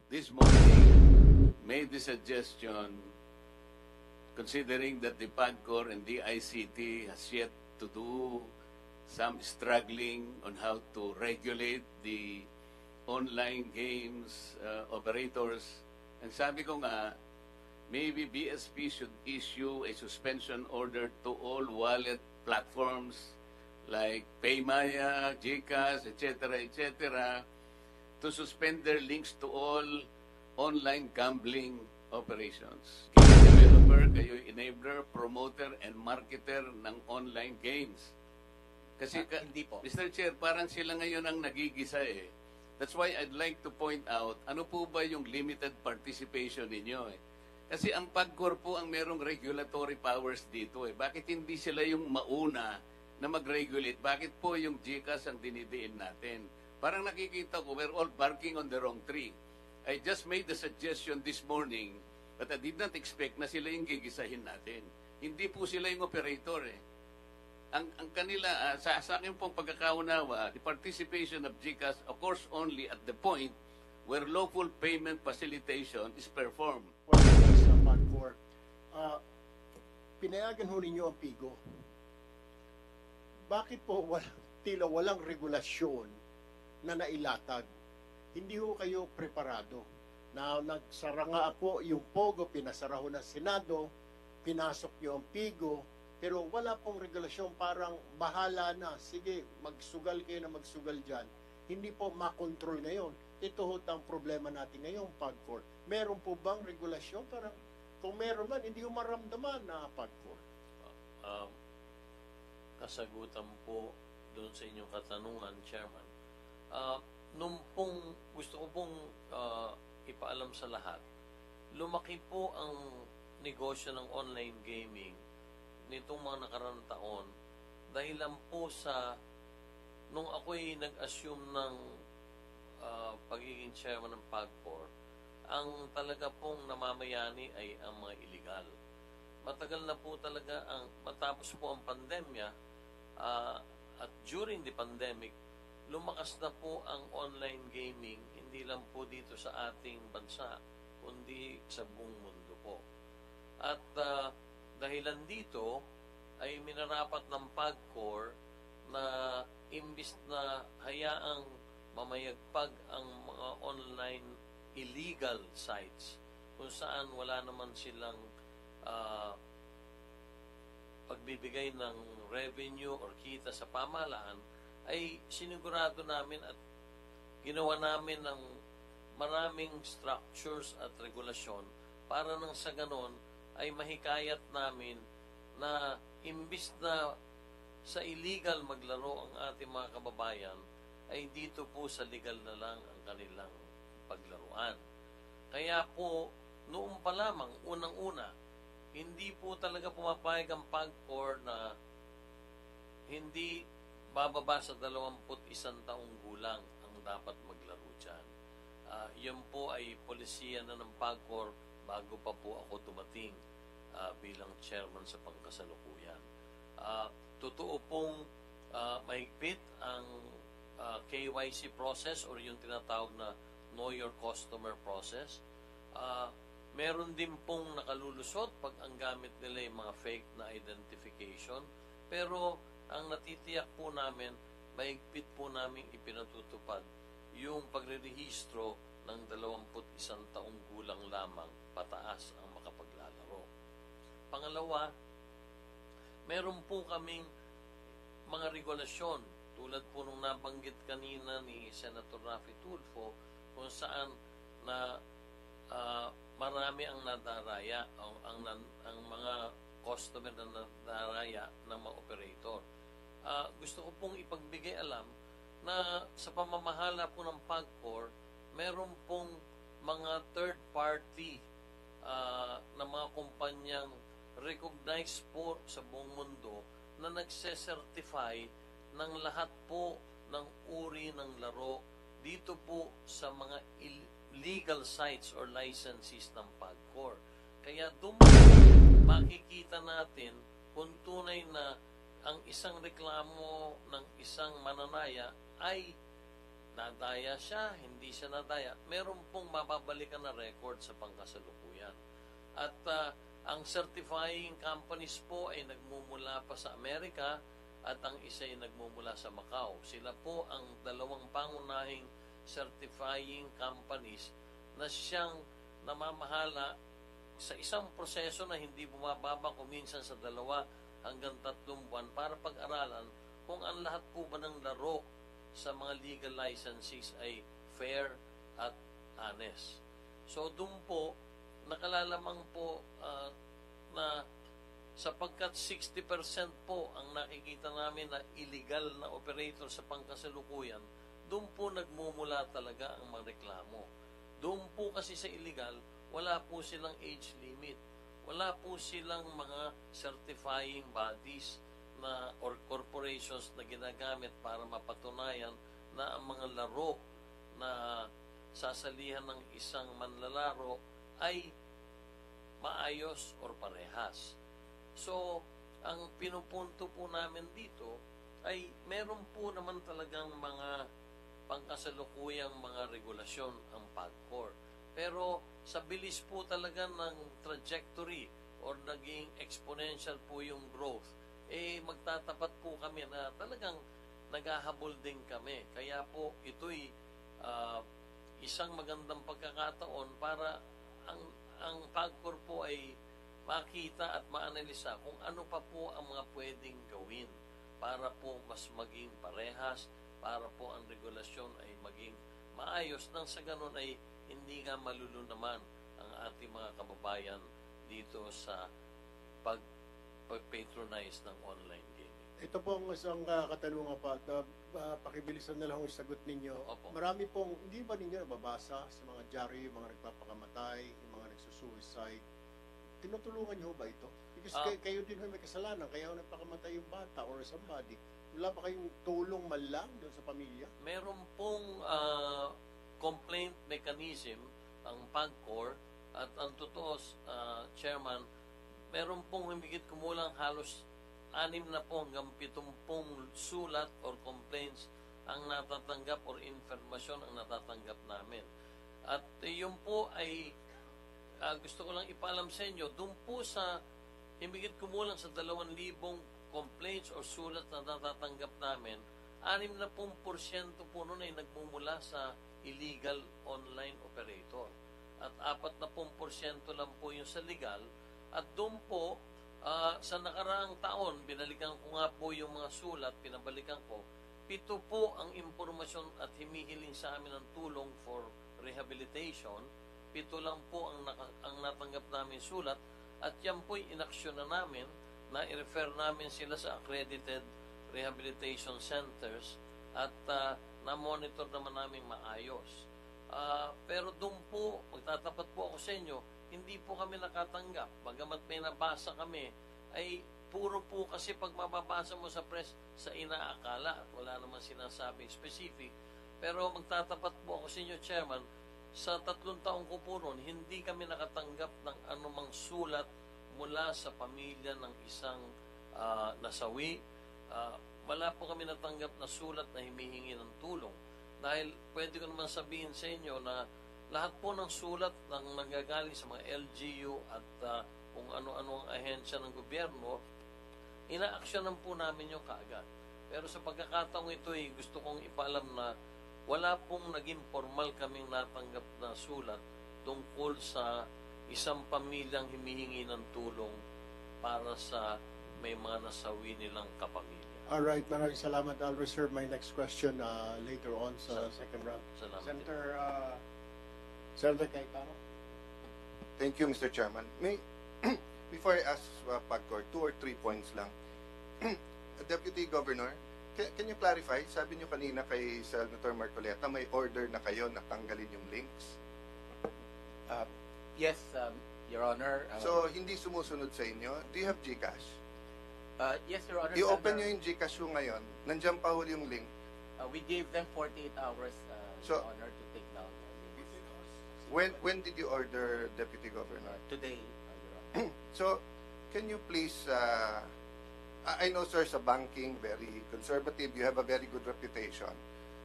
this morning made the suggestion, considering that the PAGCOR and the ICT has yet to do some struggling on how to regulate the online games operators. And sabi ko nga, maybe BSP should issue a suspension order to all wallet platforms like Paymaya, GCash, etc., to suspend their links to all online gambling operations. Kayo developer, kayo enabler, promoter, and marketer ng online games. Kasi, hindi po. Mr. Chair, parang sila ngayon ang nagigisa eh. That's why I'd like to point out, ano po ba yung limited participation ninyo eh? Kasi ang PAGCOR po ang merong regulatory powers dito eh. Bakit hindi sila yung mauna na mag-regulate? Bakit po yung GCash ang dinidiin natin? Parang nakikita ko, we're all barking on the wrong tree. I just made the suggestion this morning, but I did not expect na sila yung gigisahin natin. Hindi po sila yung operator eh. Ang kanila, sa akin pong pagkakaunawa, the participation of GCash occurs only at the point where lawful payment facilitation is performed. Sa PAGCOR, pinayagan ho ninyo ang PIGO. Bakit po tila walang regulasyon na nailatag? Hindi ho kayo preparado. Na nagsara nga po yung POGO, pinasara ho ng Senado, pinasok nyo ang PIGO, pero wala pong regulasyon, parang bahala na. Sige, magsugal kayo na magsugal dyan. Hindi po makontrol ngayon. Ito ho ang problema natin ngayon, PAGCOR. Meron po bang regulasyon? Parang kung meron man, hindi ho maramdaman na PAGCOR. Kasagutan po doon sa inyong katanungan, Chairman. Nung pong gusto ko pong ipaalam sa lahat, lumaki po ang negosyo ng online gaming nitong mga nakaraang taon dahilan po sa nung ako'y nag-assume ng pagiging chairman ng PAGCOR, ang talaga pong namamayani ay ang mga illegal. Matagal na po talaga matapos po ang pandemya at during the pandemic, lumakas na po ang online gaming, hindi lang po dito sa ating bansa, kundi sa buong mundo po. At dahilan dito ay minarapat ng PAGCOR na imbis na hayaang mamayagpag ang mga online illegal sites kung saan wala naman silang pagbibigay ng revenue or kita sa pamahalaan, ay sinigurado namin at ginawa namin ng maraming structures at regulasyon para nang sa ganon ay mahikayat namin na imbis na sa illegal maglaro ang ating mga kababayan, ay dito po sa legal na lang ang kanilang paglaruan. Kaya po, noong pa lamang, unang-una, hindi po talaga pumapayag ang PAGCOR na hindi bababa sa 21 taong gulang ang dapat maglaro dyan. Yun po ay polisiya na ng PAGCOR bago pa po ako dumating bilang chairman sa pangkasalukuyan. Totoo pong mahigpit ang KYC process or yung tinatawag na Know Your Customer process. Meron din pong nakalulusot pag ang gamit nila yung mga fake na identification. Pero ang natitiyak po namin, mahigpit po namin ipinatutupad yung pagrerehistro ng 21 taong gulang lamang pataas ang makapaglalaro. Pangalawa, meron po kaming mga regulasyon tulad po nung nabanggit kanina ni Senator Raffy Tulfo kung saan na marami ang nadaraya ang mga customer na nadaraya ng mga operator. Gusto ko pong ipagbigay alam na sa pamamahala po ng PAGCOR, meron pong mga third party na mga kumpanyang recognized po sa buong mundo na nagse-certify ng lahat po ng uri ng laro dito po sa mga legal sites or licenses ng PAGCOR. Kaya doon makikita natin kung tunay na ang isang reklamo ng isang mananaya ay nadaya siya, hindi siya nadaya, meron pong mababalikan na record sa pangkasalukuyan. At ang certifying companies po ay nagmumula pa sa Amerika at ang isa ay nagmumula sa Macau. Sila po ang dalawang pangunahing certifying companies na siyang namamahala sa isang proseso na hindi bumababa kuminsan sa 2 hanggang 3 buwan para pag-aralan kung ang lahat po ba ng laro sa mga legal licenses ay fair at honest. So doon po, nakalalamang po na sapagkat 60% po ang nakikita namin na illegal na operator sa pangkasalukuyan, doon po nagmumula talaga ang mga reklamo. Doon po kasi sa illegal, wala po silang age limit. Wala po silang mga certifying bodies na or corporations na ginagamit para mapatunayan na ang mga laro na sasalihan ng isang manlalaro ay maayos or parehas. So, ang pinupunto po namin dito ay meron po naman talagang mga pangkasalukuyang mga regulasyon ang PAGCOR. Pero sa bilis po talaga ng trajectory or naging exponential po yung growth, magtatapat po kami na talagang naghahabol din kami. Kaya po ito'y isang magandang pagkakataon para ang PAGCOR po ay makita at maanalisa kung ano pa po ang mga pwedeng gawin para po mas maging parehas, para po ang regulasyon ay maging maayos nang sa ganun ay hindi nga malulunaman ang ating mga kababayan dito sa pag-patronize ng online gaming. Ito po ang isang katanungan pa. Pakibilisan na lang ang sagot ninyo. Opo. Marami pong, hindi ba ninyo nababasa sa mga diary, yung mga nagpapakamatay, yung mga nagsusuicide? Tinutulungan niyo ba ito? Because kayo din may kasalanan, kaya nagpakamatay yung bata or somebody. Wala ba kayong tulong man lang doon sa pamilya? Meron pong complaint mechanism ang PAGCOR at ang totoo, Chairman, meron pong humigit kumulang halos 6 na po hanggang 70 sulat or complaints ang natatanggap or informasyon ang natatanggap namin. At yun po ay gusto ko lang ipaalam sa inyo, doon po sa humigit kumulang sa 2,000 complaints or sulat na natatanggap namin, 60% po nun ay nagmumula sa illegal online operator. At 40% lang po yung sa legal. At doon po, sa nakaraang taon, binalikan ko nga po yung mga sulat, pinabalikan ko, 7 po ang impormasyon at himihiling sa amin ng tulong for rehabilitation. 7 lang po ang natanggap namin sulat at yan po'y inaksyon na namin na i-refer namin sila sa accredited rehabilitation centers at na-monitor naman namin maayos. Pero doon po, magtatapat po ako sa inyo, hindi po kami nakatanggap. Bagamat may nabasa kami, ay puro po kasi pag mababasa mo sa press sa inaakala at wala naman sinasabing specific. Pero magtatapat po ako sa inyo, Chairman, sa 3 taong ko po ron, hindi kami nakatanggap ng anumang sulat mula sa pamilya ng isang nasawi. Wala po kami natanggap na sulat na humihingi ng tulong. Dahil pwede ko naman sabihin sa inyo na lahat po ng sulat ng nanggagaling sa mga LGU at kung ano-ano ang ahensya ng gobyerno, ina-actionan po namin yung kaagad. Pero sa pagkakataong ito, gusto kong ipaalam na wala pong naging formal kaming natanggap na sulat tungkol sa isang pamilyang humihingi ng tulong para sa may mga nasawi nilang kapamilya. Alright, maraming salamat. I'll reserve my next question later on sa second round. Salamat. Senator Cayetano. Thank you, Mr. Chairman. Before I ask PAGCOR, 2 or 3 points lang. Deputy Governor, can you clarify? Sabi niyo kanina kay Senator Marcoleta, may order na kayo na tanggalin yung links. Yes, Your Honor. So, hindi sumusunod sa inyo. Do you have GCash? Yes, Your Honor. I-open nyo yung GCash yung ngayon. Nandiyan pa huli yung link. We gave them 48 hours, So- Your Honor, to take down the links. When did you order, Deputy Governor? Today, Your Honor. So, can you please, I know, sir, sa banking, very conservative, you have a very good reputation.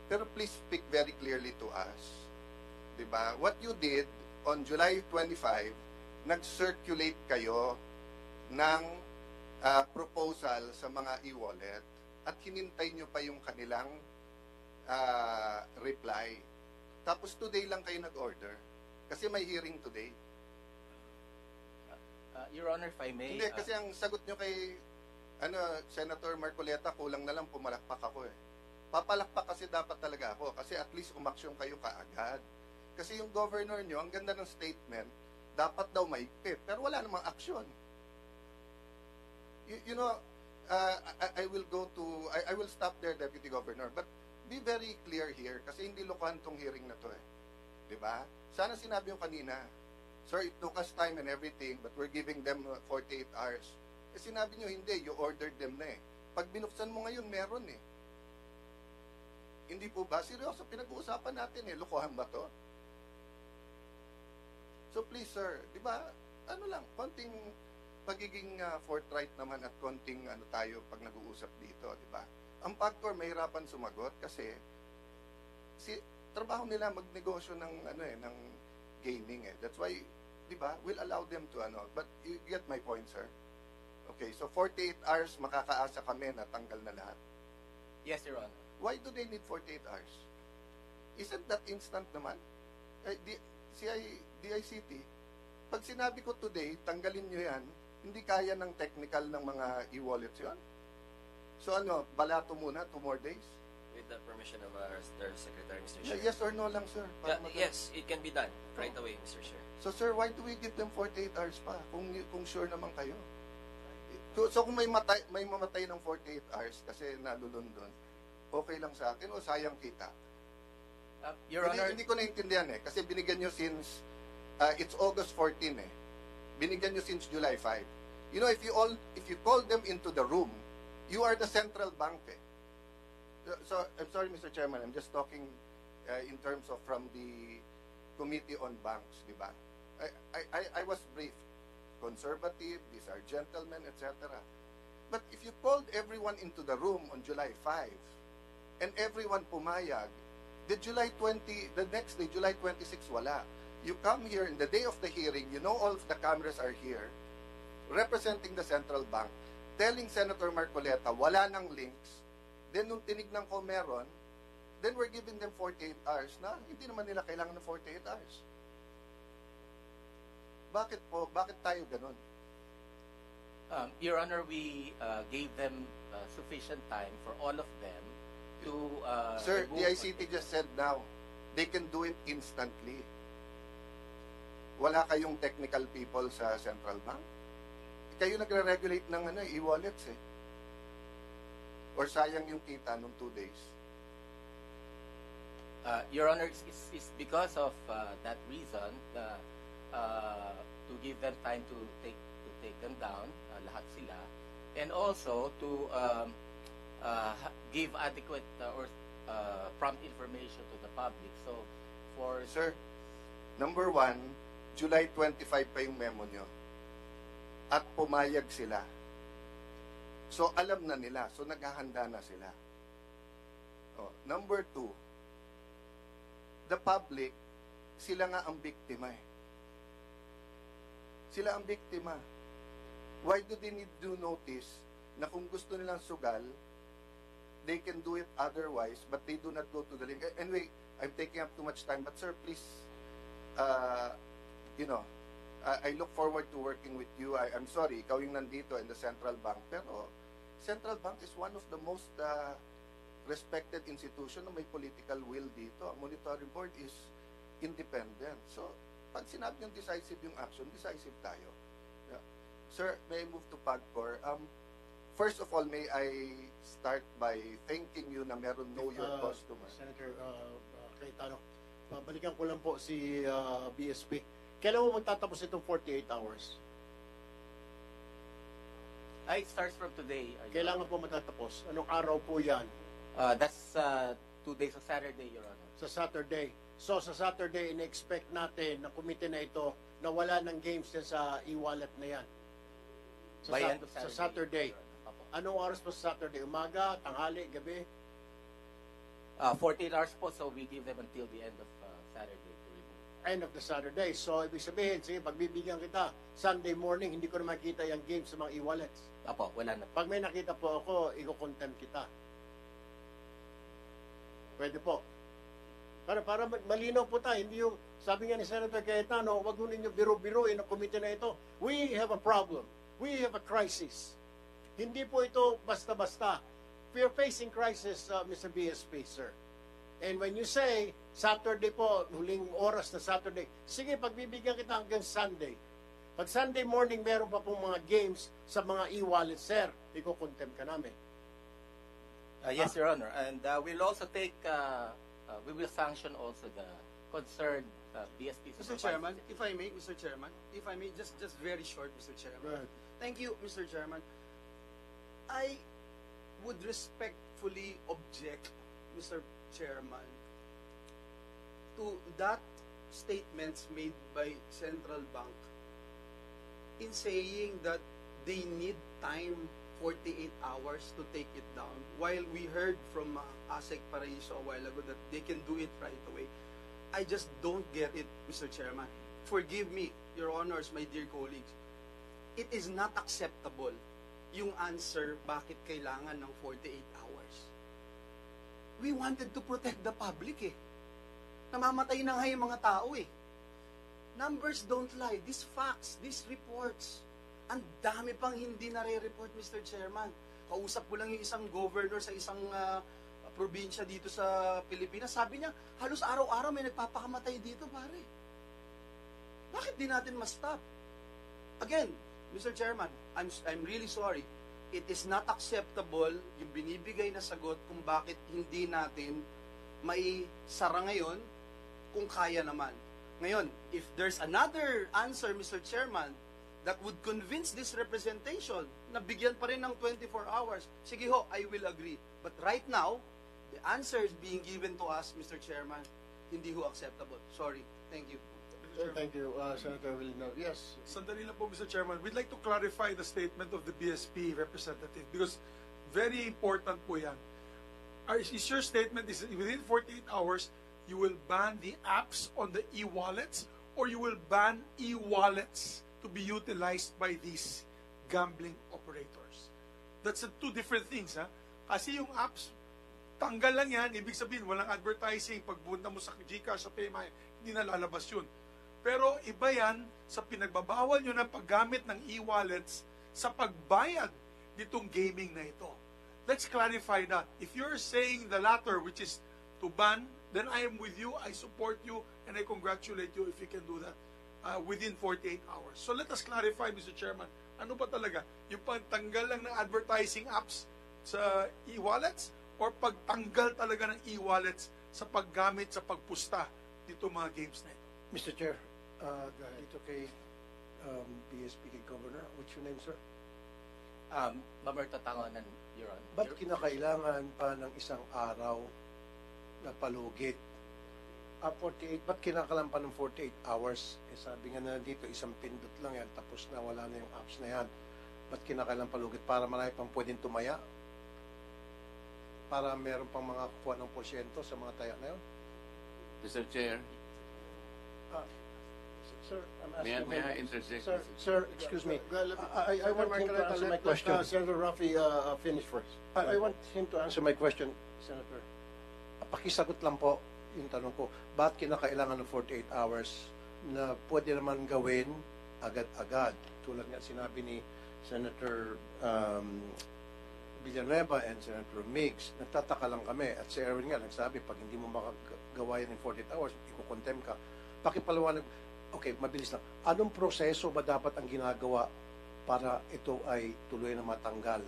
Pero please speak very clearly to us. Diba? What you did on July 25, nag-circulate kayo ng proposal sa mga e-wallet at hinintay nyo pa yung kanilang reply. Tapos today lang kayo nag-order. Kasi may hearing today. Your Honor, if I may. Hindi, kasi ang sagot nyo kay Senator Marcoleta, kulang na lang pumalakpak ako eh. Papalakpak kasi dapat talaga ako kasi at least umaksyon kayo kaagad. Kasi yung governor nyo, ang ganda ng statement, dapat daw maigpit. Pero wala namang aksyon. You know, I will go to, I will stop there, Deputy Governor. But be very clear here kasi hindi lokohan tong hearing na to eh. Diba? Sana sinabi yung kanina, sir, it took us time and everything, but we're giving them 48 hours. Eh sinabi nyo, hindi, you ordered them na eh. Pag binuksan mo ngayon, meron eh. Hindi po ba? Seryoso, pinag-uusapan natin eh. Lokohan ba to? So please, sir, di ba, ano lang, konting pagiging forthright naman at konting ano tayo pag nag-uusap dito, di ba? Ang PAGCOR mahirapan sumagot kasi trabaho nila magnegosyo ng ng gaming eh. That's why, di ba, we'll allow them to but you get my point, sir. Okay, so 48 hours makakaasa kami na tanggal na lahat. Yes, Your Honor. Why do they need 48 hours? Isn't that instant naman? DICT, pag sinabi ko today, tanggalin nyo yan, hindi kaya ng technical ng mga e-wallets yun? So balato muna, 2 more days? With the permission of our Secretary, Mr. Chair. Yes or no lang, sir? Yes, it can be done right away, Mr. Chair. So, sir, why do we give them 48 hours pa? Kung sure naman kayo. So, kung may mamatay ng 48 hours kasi nalulundon, okay lang sa akin o sayang kita? Your Honor. Hindi ko naintindihan eh. Kasi binigyan nyo since, it's August 14 eh. Binigyan nyo since July 5. You know, if you call them into the room, you are the central bank eh. So, I'm sorry, Mr. Chairman, I'm just talking in terms of from the Committee on Banks, di ba? I was briefed. Conservative, these are gentlemen, etc. But if you called everyone into the room on July 5 and everyone pumayag, the next day, July 26, wala. You come here in the day of the hearing, you know all of the cameras are here, representing the central bank, telling Senator Marcoleta, wala nang links. Then nung tinignan ko meron, then we're giving them 48 hours na hindi naman nila kailangan ng 48 hours. Bakit po? Bakit tayo ganun? Your Honor, we gave them sufficient time for all of them to Sir, remove- the ICT just said now, they can do it instantly. Wala kayong technical people sa central bank? Kayo nagre-regulate ng e-wallets eh. Or sayang yung kita nung 2 days? Your Honor, it's because of that reason to give them time to take them down, lahat sila, and also to give adequate or prompt information to the public. So, for Sir, number 1, July 25 pa yung memo nyo. At pumayag sila. So, alam na nila. So, naghahanda na sila. Number 2, the public, sila nga ang biktima eh. Sila ang biktima. Why do they need to notice na kung gusto nilang sugal, they can do it otherwise, but they do not go to the link. Anyway, I'm taking up too much time, but sir, please, I look forward to working with you. I'm sorry, ikaw yung nandito in the Central Bank, pero Central Bank is one of the most respected institution na may political will dito. Ang monitoring board is independent. So, pag sinabi yung decisive yung action, decisive tayo. Yeah. Sir, may I move to PAGCOR? First of all, may I start by thanking you na meron know your customer. Senator Cayetano, balikan ko lang po si BSP. Kailan mo magtatapos itong 48 hours? it starts from today. Kailangan po matatapos. Anong araw po yan? That's 2 days of Saturday, Your Honor. Sa Saturday. So sa Saturday, in-expect natin na committee na ito na wala ng games yan sa e-wallet na yan. By end of Sa Saturday. Your Honor. Opo. Anong oras po sa Saturday? Umaga, tanghali, gabi? 48 hours po, so we give them until the end of Saturday to remove. End of the Saturday. So, ibig sabihin, sige, pagbibigyan kita, Sunday morning, hindi ko na makita yung game sa mga e-wallets. Apo, wala na. Pag may nakita po ako, i-contempt kita. Pwede po. Para malinaw po tayo, hindi yung, sabi nga ni Senator Cayetano, wag mo ninyo biro-biroin ang komite na ito. We have a problem. We have a crisis. Hindi po ito basta-basta. We are facing crisis, Mr. BSP, sir. And when you say, Saturday po, huling oras na Saturday, sige, pagbibigyan kita hanggang Sunday. Pag Sunday morning, meron pa pong mga games sa mga e-wallet, sir, iko-contempt ka namin. Yes, Your Honor. And we'll also take, we will sanction also the concerned BSP. Mr. Chairman, if I may, Mr. Chairman, if I may, just very short, Mr. Chairman. Go ahead. Thank you, Mr. Chairman. I would respectfully object, Mr. Chairman, to that statements made by Central Bank in saying that they need time 48 hours to take it down, while we heard from ASEC Paraiso a while ago that they can do it right away. I just don't get it, Mr. Chairman. Forgive me, Your Honors, my dear colleagues. It is not acceptable yung answer bakit kailangan ng 48 hours. We wanted to protect the public eh. Namamatay na nga yung mga tao eh. Numbers don't lie. These facts, these reports, ang dami pang hindi nare-report, Mr. Chairman. Kausap ko lang yung isang governor sa isang probinsya dito sa Pilipinas. Sabi niya, halos araw-araw may nagpapakamatay dito, pare. Bakit di natin ma-stop? Again, Mr. Chairman, I'm really sorry. It is not acceptable yung binibigay na sagot kung bakit hindi natin may sara ngayon kung kaya naman. Ngayon, if there's another answer, Mr. Chairman, that would convince this representation na bigyan pa rin ng 24 hours, sige ho, I will agree. But right now, the answer is being given to us, Mr. Chairman, hindi ho acceptable. Sorry. Thank you. Thank you, Senator Villanueva. Yes. Sandali lang po, Mr. Chairman. We'd like to clarify the statement of the BSP representative because very important po yan. Is your statement is within 48 hours, you will ban the apps on the e-wallets or you will ban e-wallets to be utilized by these gambling operators? That's two different things. Ha? Kasi yung apps, tanggal lang yan. Ibig sabihin, walang advertising. Pagpunta mo sa GCash, sa PayMaya, hindi na lalabas yun. Pero iba yan sa pinagbabawal nyo ng paggamit ng e-wallets sa pagbayad nitong gaming na ito. Let's clarify that. If you're saying the latter, which is to ban, then I am with you, I support you, and I congratulate you if you can do that within 48 hours. So let us clarify, Mr. Chairman, ano ba talaga? Yung pagtanggal lang ng advertising apps sa e-wallets or pagtanggal talaga ng e-wallets sa paggamit, sa pagpusta dito mga games na ito? Mr. Chair, dito kay BSP kay Governor. What's your name, sir? Mamerto Tangonan, Your Honor. Ba't kinakailangan pa ng isang araw na palugit? 48, ba't kinakailangan pa ng 48 hours? Eh, sabi nga na dito, isang pindot lang yan, tapos na wala na yung apps na yan. Ba't kinakailangan palugit? Para marami pang pwedeng tumaya? Para meron pang mga kuha ng porsyento sa mga taya na yun? Mr. Chair, Sir, I'm may I asking interject? Sir, excuse me. I want him to answer my question. Senator Rafi finish first. I want him to answer my question, Senator. Pakisagot lang po yung tanong ko. Ba't kinakailangan ng 48 hours na pwede naman gawin agad-agad? Tulad nga sinabi ni Senator Villanueva and Senator Mix, nagtataka lang kami. At si Erwin nga nagsabi, pag hindi mo makagawa yan in 48 hours, ikukontem ka. Pakipaliwanag, okay, mabilis lang. Anong proseso ba dapat ang ginagawa para ito ay tuloy na matanggal?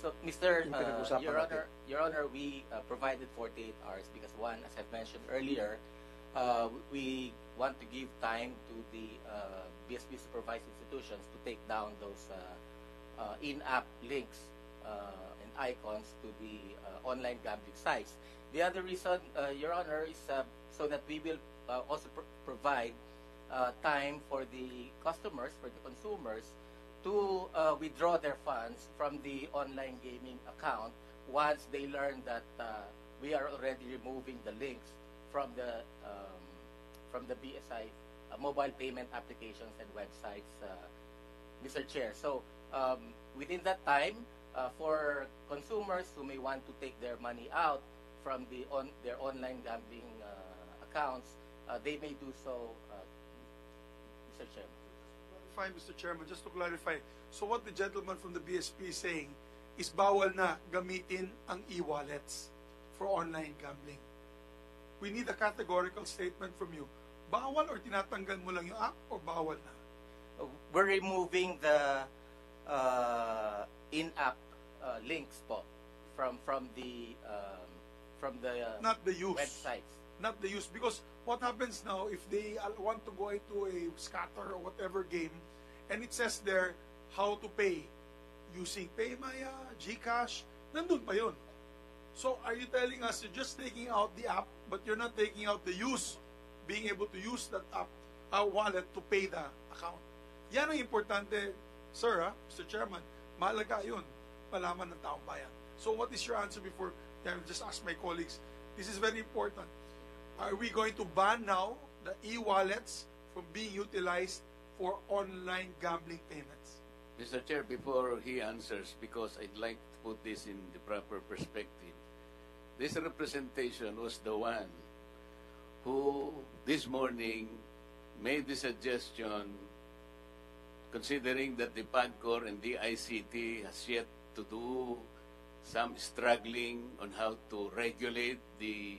So, Mr. Yung pinag-usapan natin. Your Honor, we provided 48 hours because one, as I've mentioned earlier, we want to give time to the BSP supervised institutions to take down those in-app links and icons to the online gambling sites. The other reason, Your Honor, is so that we will also provide time for the customers, for the consumers, to withdraw their funds from the online gaming account once they learn that we are already removing the links from the BSI mobile payment applications and websites, Mr. Chair. So within that time, for consumers who may want to take their money out from their online gambling accounts, they may do so, Mr. Chairman. Fine, Mr. Chairman, just to clarify. So what the gentleman from the BSP is saying is bawal na gamitin ang e-wallets for online gambling. We need a categorical statement from you. Bawal or tinatanggal mo lang yung app or bawal na? We're removing the in-app links po from the Not the use. websites. Not the use, because what happens now if they want to go into a scatter or whatever game and it says there how to pay using PayMaya, GCash, nandun pa yun. So are you telling us you're just taking out the app but you're not taking out the use, being able to use that app, wallet to pay the account? Yan ang importante, sir, Mr. Chairman. Mahalaga yun, malaman ng taong bayan. So what is your answer before I will just ask my colleagues? This is very important. Are we going to ban now the e-wallets from being utilized for online gambling payments? Mr. Chair, before he answers, because I'd like to put this in the proper perspective, this representation was the one who this morning made the suggestion, considering that the PAGCOR and the ICT has yet to do some struggling on how to regulate the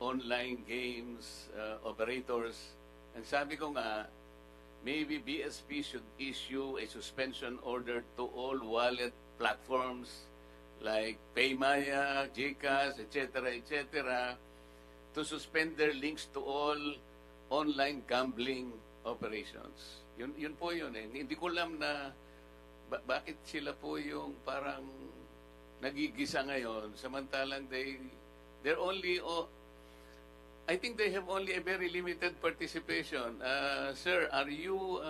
online games operators. And sabi ko nga, maybe BSP should issue a suspension order to all wallet platforms like PayMaya, GCash, etc., to suspend their links to all online gambling operations. Yun po yun eh. Hindi ko alam na bakit sila po yung parang nagigisa ngayon samantalang they're only I think they have only a very limited participation. Sir, are you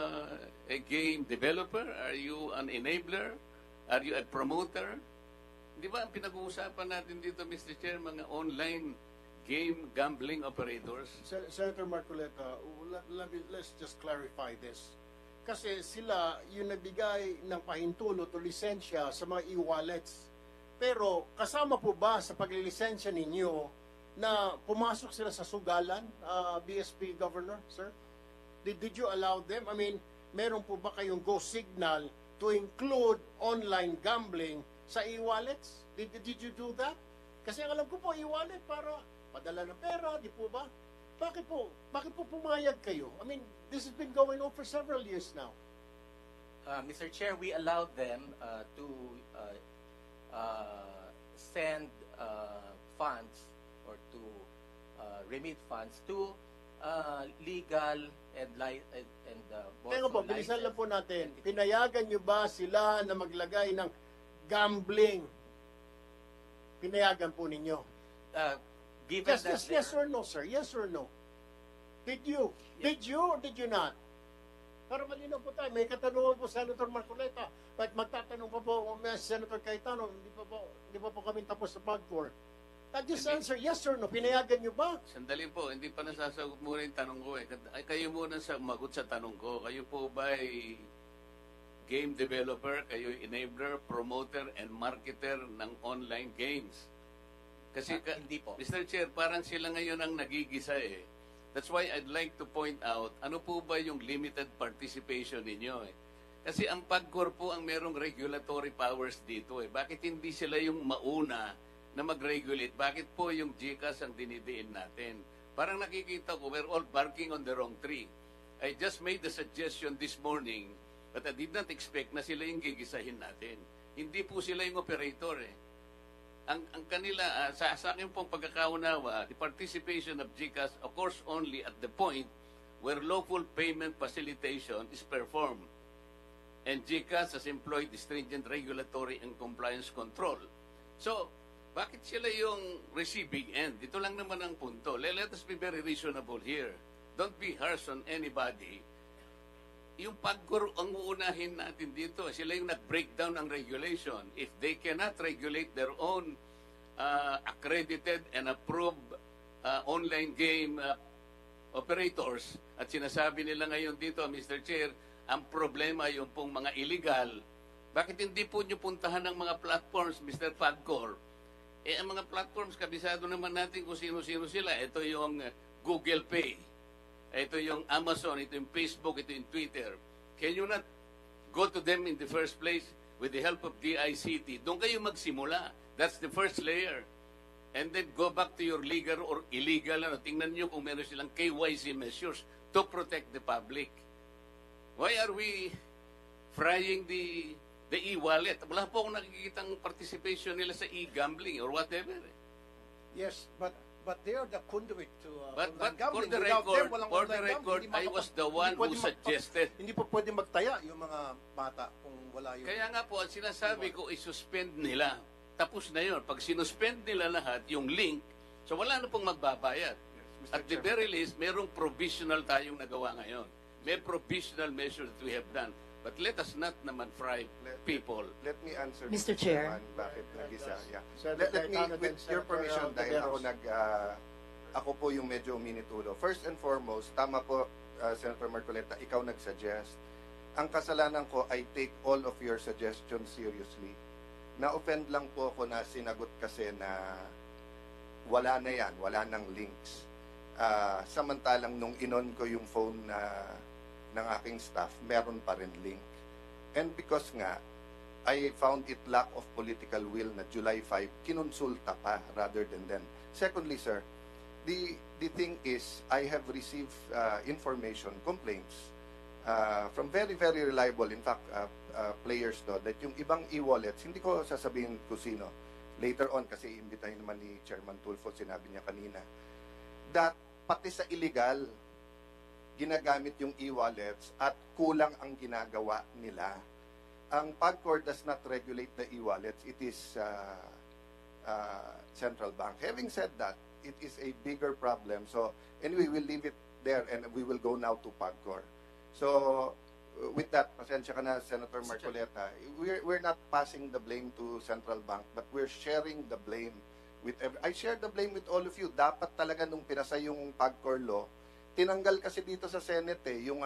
a game developer? Are you an enabler? Are you a promoter? Di ba ang pinag-uusapan natin dito, Mr. Chair, mga online game gambling operators? Senator Marcoleta, let's just clarify this. Kasi sila yung nagbigay ng pahintulot o lisensya sa mga e-wallets. Pero kasama po ba sa paglilisensya ninyo na pumasok sila sa sugalan, BSP Governor, sir? Did you allow them? I mean, meron po ba kayong go signal to include online gambling sa e-wallets? Did you do that? Kasi alam ko po, e-wallet para padala ng pera, di po ba? Bakit po pumayag kayo? I mean, this has been going on for several years now. Mr. Chair, we allowed them to send funds or to remit funds to legal and Pero po, bilisan lang po natin. Pinayagan nyo ba sila na maglagay ng gambling? Pinayagan po ninyo? Given that Yes or no, sir? Yes or no? Did you? Yes. Did you or did you not? Para malinaw po tayo. May katanungan po Senator Marcoleta. At magtatanong pa po Senator Cayetano, hindi pa po kami tapos sa PAGCOR. Just answer yes or no. Pinayagan nyo ba? Sandali po, hindi pa nasasagot muna yung tanong ko eh. Ay, kayo muna umagot sa tanong ko. Kayo po ba ay game developer? Kayo enabler, promoter, and marketer ng online games? Kasi hindi po. Mr. Chair, parang sila ngayon ang nagigisa eh. That's why I'd like to point out, ano po ba yung limited participation ninyo eh? Kasi ang PAGCOR po ang merong regulatory powers dito eh. Bakit hindi sila yung mauna na mag-regulate? Bakit po yung GCash ang dinidiin natin? Parang nakikita ko, we're all barking on the wrong tree. I just made the suggestion this morning, but I did not expect na sila yung gigisahin natin. Hindi po sila yung operator eh. Ang kanila, sa akin pong pagkakaunawa, the participation of GCash occurs only at the point where lawful payment facilitation is performed. And GCash has employed stringent regulatory and compliance control. So, bakit sila yung receiving end? Dito lang naman ang punto. Let us be very reasonable here. Don't be harsh on anybody. yung PAGCOR ang uunahin natin dito. Sila yung nag-breakdown ng regulation. If they cannot regulate their own accredited and approved online game operators, at sinasabi nila ngayon dito, Mr. Chair, ang problema yung pong mga illegal. Bakit hindi po nyo puntahan ng mga platforms, Mr. PAGCOR? Ang mga platforms, kabisado naman natin kung sino-sino sila. Ito yung Google Pay. Ito yung Amazon, ito yung Facebook, ito yung Twitter. Can you not go to them in the first place with the help of DICT? Doon kayo magsimula. That's the first layer. And then go back to your legal or illegal. Tingnan nyo kung meron silang KYC measures to protect the public. Why are we frying the e-wallet? Wala po akong nakikitang participation nila sa e-gambling or whatever. Yes, but they are the conduit to But online for gambling. the Without them, record, walang for the online record, gambling. I was the one who suggested. Hindi po pwede magtaya yung mga bata kung wala yung... Kaya nga po, ang sinasabi ko, isuspend nila. Tapos na yun. Pag sinuspend nila lahat, yung link, so wala na pong magbabayad. Mr. At the Chairman. very least, merong provisional tayong nagawa ngayon. May provisional measures that we have done. But let us not naman fry people. Let me answer, Mr. Chair. Chairman, bakit nag-isa. Yeah. Senator Let me, Cayetano, with then your permission, Senator dahil ako Tiveros. ako po yung medyo minitulo. First and foremost, tama po, Senator Marcoleta, ikaw nag-suggest. Ang kasalanan ko, I take all of your suggestions seriously. Na-offend lang po ako na sinagot kasi na wala na yan, wala nang links. Samantalang nung inon ko yung phone ng aking staff, meron pa rin link. And because nga, I found it lack of political will na July 5, kinonsulta pa rather than then. Secondly, sir, the thing is, I have received information, complaints from very, very reliable, in fact, players no, that yung ibang e-wallets, hindi ko sasabihin kung sino, later on, kasi imbitahin naman ni Chairman Tulfo, sinabi niya kanina, that pati sa illegal, ginagamit yung e-wallets at kulang ang ginagawa nila. Ang PAGCOR does not regulate the e-wallets. It is central bank. Having said that, it is a bigger problem. So anyway, we'll leave it there and we will go now to PAGCOR. So with that, pasensya ka na, Senator Marcoleta, we're not passing the blame to central bank, but we're sharing the blame with I share the blame with all of you. Dapat talaga nung pinasa yung PAGCOR law, tinanggal kasi dito sa Senate yung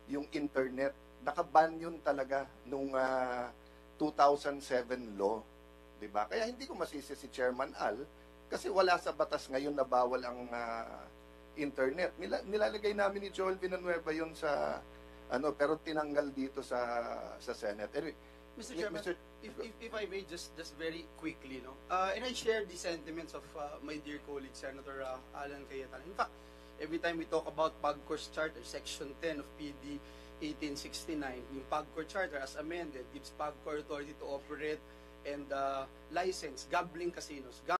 yung internet. Nakaban yun talaga nung 2007 law, 'di ba? Kaya hindi ko masisi si Chairman Al kasi wala sa batas ngayon na bawal ang internet. Nilalagay namin ni Joel Villanueva yun sa pero tinanggal dito sa Senate. Anyway, Mr. Chairman, if I may just very quickly, no, and I share the sentiments of my dear colleague Senator Alan Cayetano. In fact, every time we talk about PAGCOR's charter, Section 10 of PD 1869, yung PAGCOR charter as amended gives PAGCOR authority to operate and license gambling casinos.